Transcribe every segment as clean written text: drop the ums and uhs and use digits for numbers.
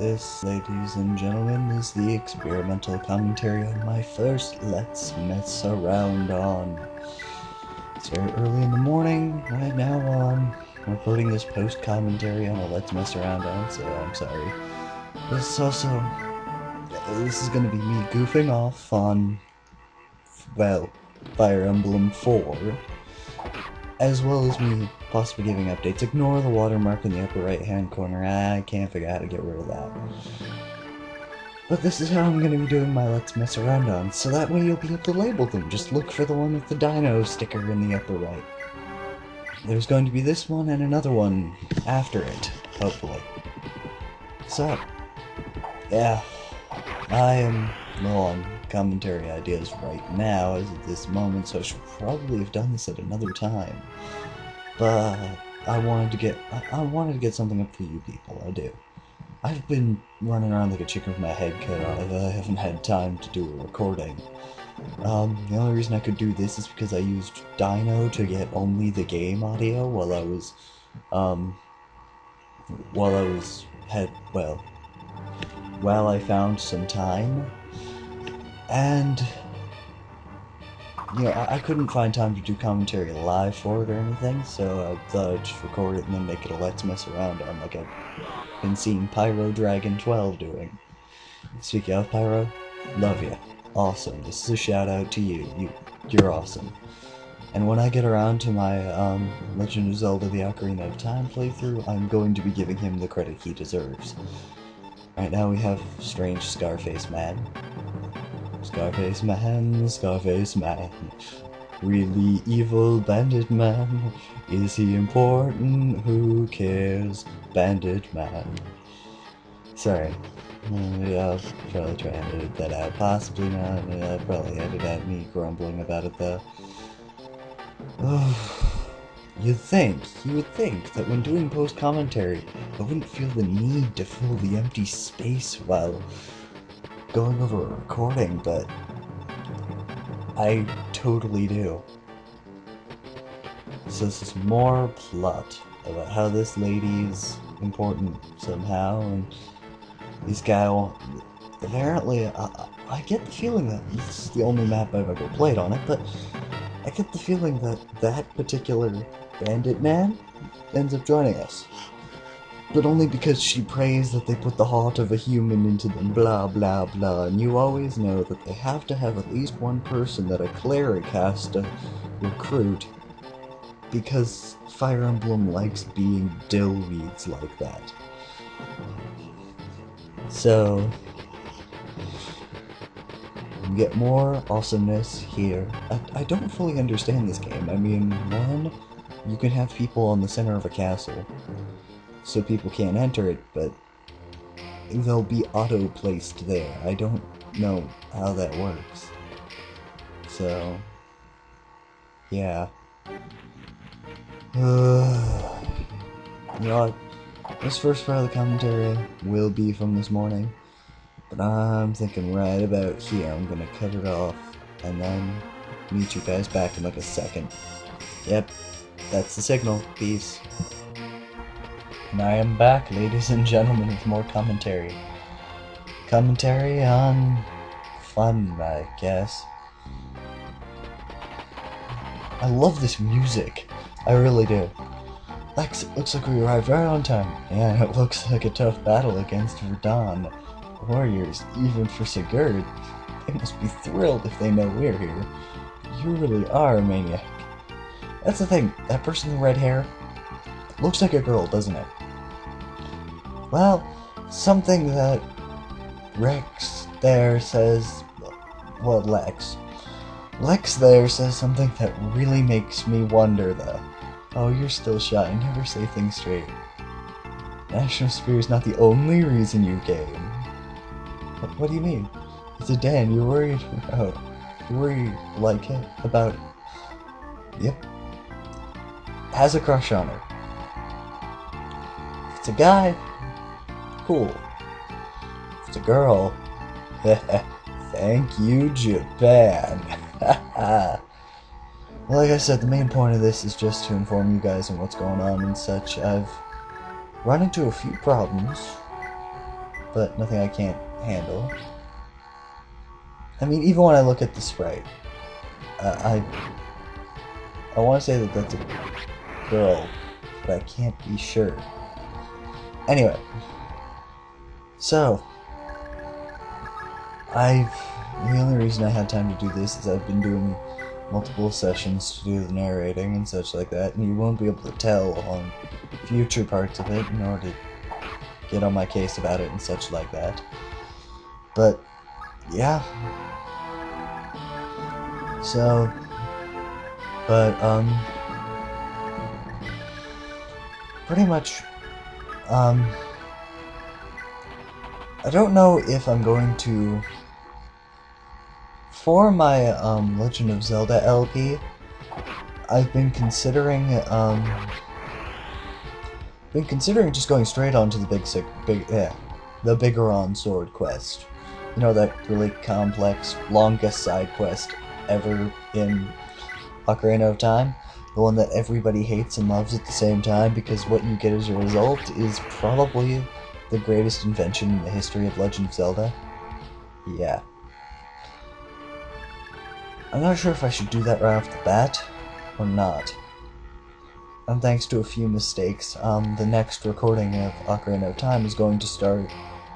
This, ladies and gentlemen, is the experimental commentary on my first Let's Mess Around on. It's very early in the morning right now. I'm recording this post-commentary on a Let's Mess Around on, so I'm sorry. This is gonna be me goofing off on, well, Fire Emblem 4, as well as me possibly giving updates. Ignore the watermark in the upper right hand corner. I can't figure out how to get rid of that. But this is how I'm going to be doing my Let's Mess Around on, so that way you'll be able to label them. Just look for the one with the dino sticker in the upper right. There's going to be this one and another one after it, hopefully. So, yeah, I am low on commentary ideas right now as of this moment, so I should probably have done this at another time. But I wanted to get something up for you people. I do. I've been running around like a chicken with my head cut off. I haven't had time to do a recording. The only reason I could do this is because I used Dino to get only the game audio while I found some time. And you know, I couldn't find time to do commentary live for it or anything, so I thought I'd just record it and then make it a Let's Mess Around on, like I've been seeing Pyro Dragon 12 doing. Speaking of Pyro, love ya. Awesome. This is a shout out to you. You're awesome. And when I get around to my Legend of Zelda The Ocarina of Time playthrough, I'm going to be giving him the credit he deserves. Right now we have Strange Scarface Man. Scarface Man, really evil bandit man. Is he important? Who cares? Bandit man. Sorry. I'll probably try and edit that out. Possibly not. I'll probably edit out me grumbling about it though. You would think that when doing post-commentary, I wouldn't feel the need to fill the empty space while going over a recording, but I totally do. So this is more plot about how this lady's important somehow, and this guy apparently, I get the feeling that this is the only map I've ever played on it, but I get the feeling that that particular bandit man ends up joining us. But only because she prays that they put the heart of a human into them, blah blah blah, and you always know that they have to have at least one person that a cleric has to recruit, because Fire Emblem likes being dillweeds like that. So, you get more awesomeness here. I don't fully understand this game. I mean, one, you can have people on the center of a castle, so people can't enter it, but they'll be auto-placed there. I don't know how that works. So, yeah. You know what? This first part of the commentary will be from this morning, but I'm thinking right about here I'm gonna cut it off, and then meet you guys back in like a second. Yep, that's the signal. Peace. And I am back, ladies and gentlemen, with more commentary. Commentary on fun, I guess. I love this music. I really do. Lex, it looks like we arrived right on time. Yeah, it looks like a tough battle against Verdun warriors, even for Sigurd. They must be thrilled if they know we're here. You really are a maniac. That's the thing, that person with red hair looks like a girl, doesn't it? Well, something that Rex there says, well, Lex there says something that really makes me wonder, though. Oh, you're still shy, never say things straight. National Spear's not the only reason you came. What do you mean? It's a den, you're worried about. You're worried, like it, about it. Yep. Has a crush on her. If it's a guy, cool. If it's a girl, thank you, Japan. Like I said, the main point of this is just to inform you guys on what's going on and such. I've run into a few problems but nothing I can't handle. I mean, even when I look at the sprite, I want to say that that's a girl, but I can't be sure. Anyway, so the only reason I had time to do this is I've been doing multiple sessions to do the narrating and such like that, and you won't be able to tell on future parts of it in order to get on my case about it and such like that. But yeah. So, but pretty much, I don't know if I'm going to, for my Legend of Zelda LP, I've been considering just going straight on to the the Bigoron Sword quest. You know, that really complex, longest side quest ever in Ocarina of Time? The one that everybody hates and loves at the same time, because what you get as a result is probably the greatest invention in the history of Legend of Zelda. Yeah. I'm not sure if I should do that right off the bat, or not. And thanks to a few mistakes, the next recording of Ocarina of Time is going to start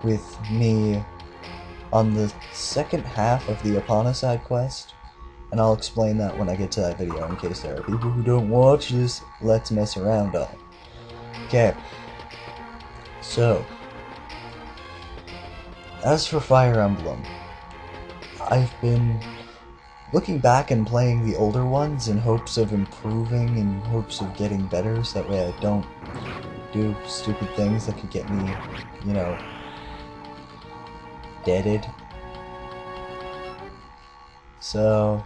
with me on the second half of the Epona side quest, and I'll explain that when I get to that video in case there are people who don't watch this Let's Mess Around on. Okay, so, as for Fire Emblem, I've been looking back and playing the older ones in hopes of improving, in hopes of getting better, so that way I don't do stupid things that could get me, you know, deaded. So,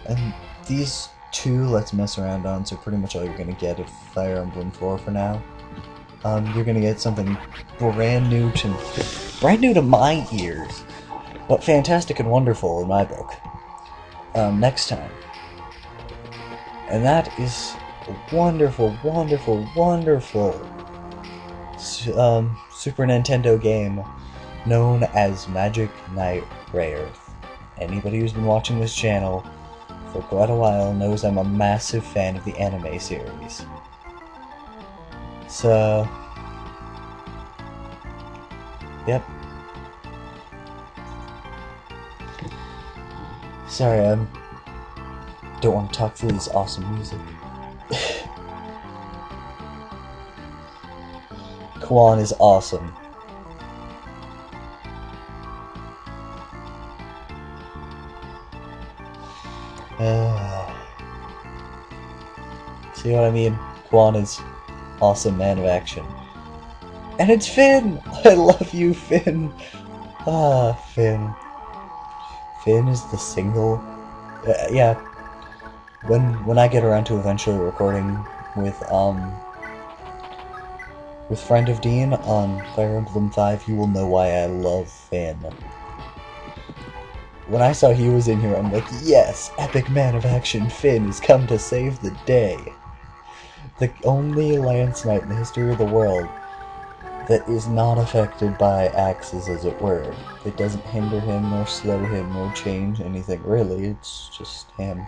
and these two Let's Mess Around ons are pretty much all you're gonna get of Fire Emblem 4 for now. You're gonna get something brand new to my ears, but fantastic and wonderful in my book, next time. And that is a wonderful, wonderful, wonderful Super Nintendo game known as Magic Knight Rayearth. Anybody who's been watching this channel for quite a while knows I'm a massive fan of the anime series. So, yep. Sorry, I don't want to talk through this awesome music. Kwan is awesome. See what I mean? Kwan is awesome man of action. And it's Finn! I love you, Finn! Ah, Finn. Finn is the single... yeah. When I get around to eventually recording with Friend of Dean on Fire Emblem 5, you will know why I love Finn. When I saw he was in here, I'm like, yes! Epic man of action Finn has come to save the day! The only Lance Knight in the history of the world that is not affected by axes, as it were. It doesn't hinder him, nor slow him, nor change anything, really. It's just him.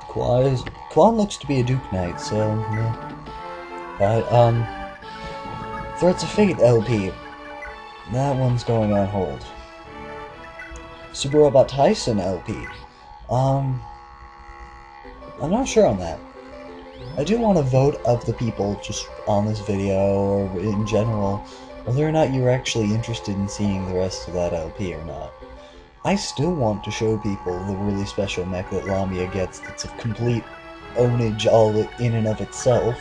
Kwan looks to be a Duke Knight, so, yeah. But, Threats of Fate LP. That one's going on hold. Super Robot Tyson LP. I'm not sure on that. I do want a vote of the people just on this video, or in general, whether or not you're actually interested in seeing the rest of that LP or not. I still want to show people the really special mech that Lamia gets that's a complete ownage all in and of itself.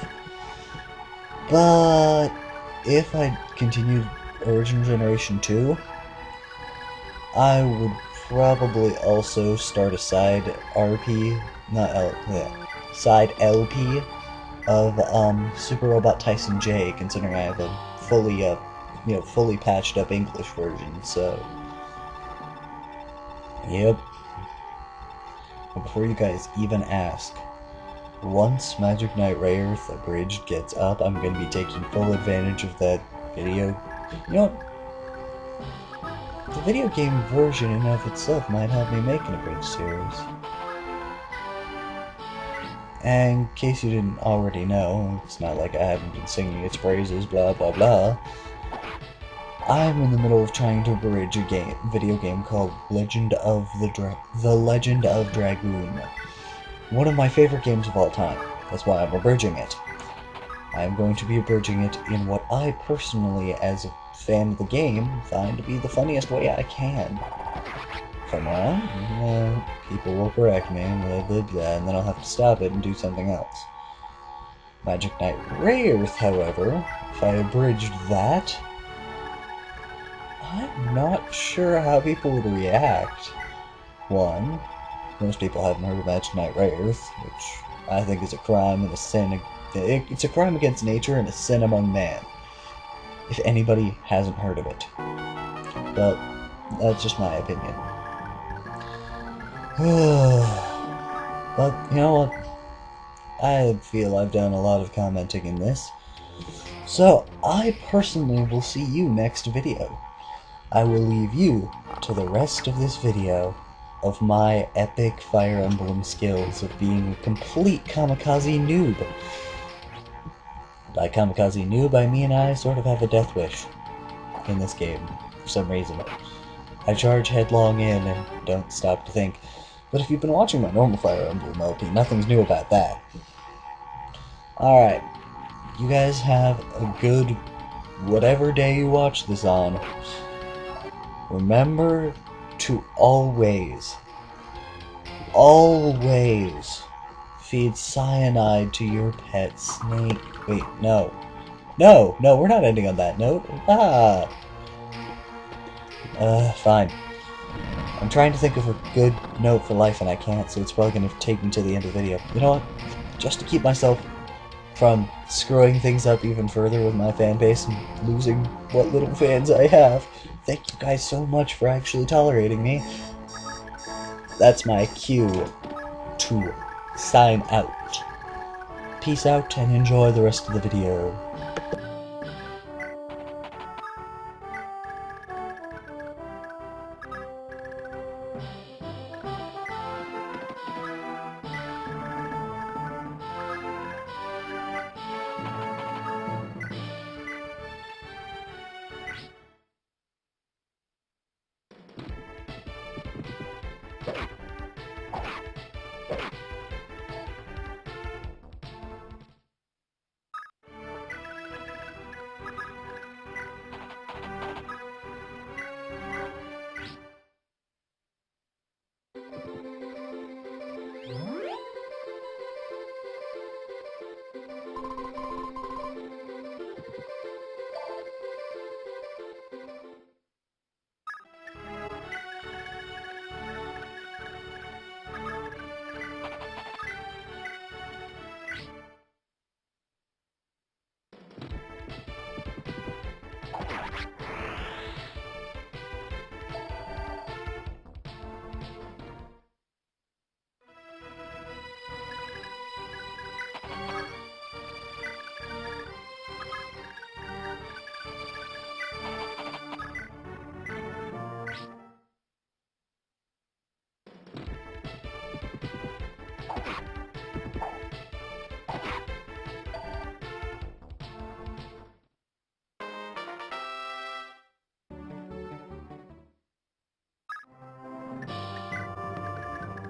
But if I continued Original Generation 2, I would probably also start a side RP, side LP of Super Robot Tyson J, considering I have a fully patched up English version, so yep. But before you guys even ask, once Magic Knight Rayearth Abridged gets up, I'm going to be taking full advantage of that video. You know what? The video game version in and of itself might help me make an abridged series. And in case you didn't already know, it's not like I haven't been singing its praises, blah blah blah. I'm in the middle of trying to abridge a video game called The Legend of Dragoon. One of my favorite games of all time. That's why I'm abridging it. I'm going to be abridging it in what I personally, as a fan of the game, find to be the funniest way I can. If I'm wrong, people will correct me, and then I'll have to stop it and do something else. Magic Knight Rayearth, however, if I abridged that, I'm not sure how people would react. One, most people haven't heard of Magic Knight Rayearth, which I think is a crime and a sin. It's a crime against nature and a sin among man, if anybody hasn't heard of it. But that's just my opinion. But you know what? I feel I've done a lot of commenting in this, so I personally will see you next video. I will leave you to the rest of this video of my epic Fire Emblem skills of being a complete kamikaze noob. By kamikaze noob, I mean I sort of have a death wish in this game, for some reason. I charge headlong in and don't stop to think. But if you've been watching my normal Fire Emblem LP, nothing's new about that. Alright, you guys have a good whatever day you watch this on. Remember to always feed cyanide to your pet snake. Wait, no, we're not ending on that note. Fine. I'm trying to think of a good note for life and I can't, so it's probably going to take me to the end of the video. You know what? Just to keep myself from screwing things up even further with my fan base and losing what little fans I have, thank you guys so much for actually tolerating me. That's my cue to sign out. Peace out and enjoy the rest of the video.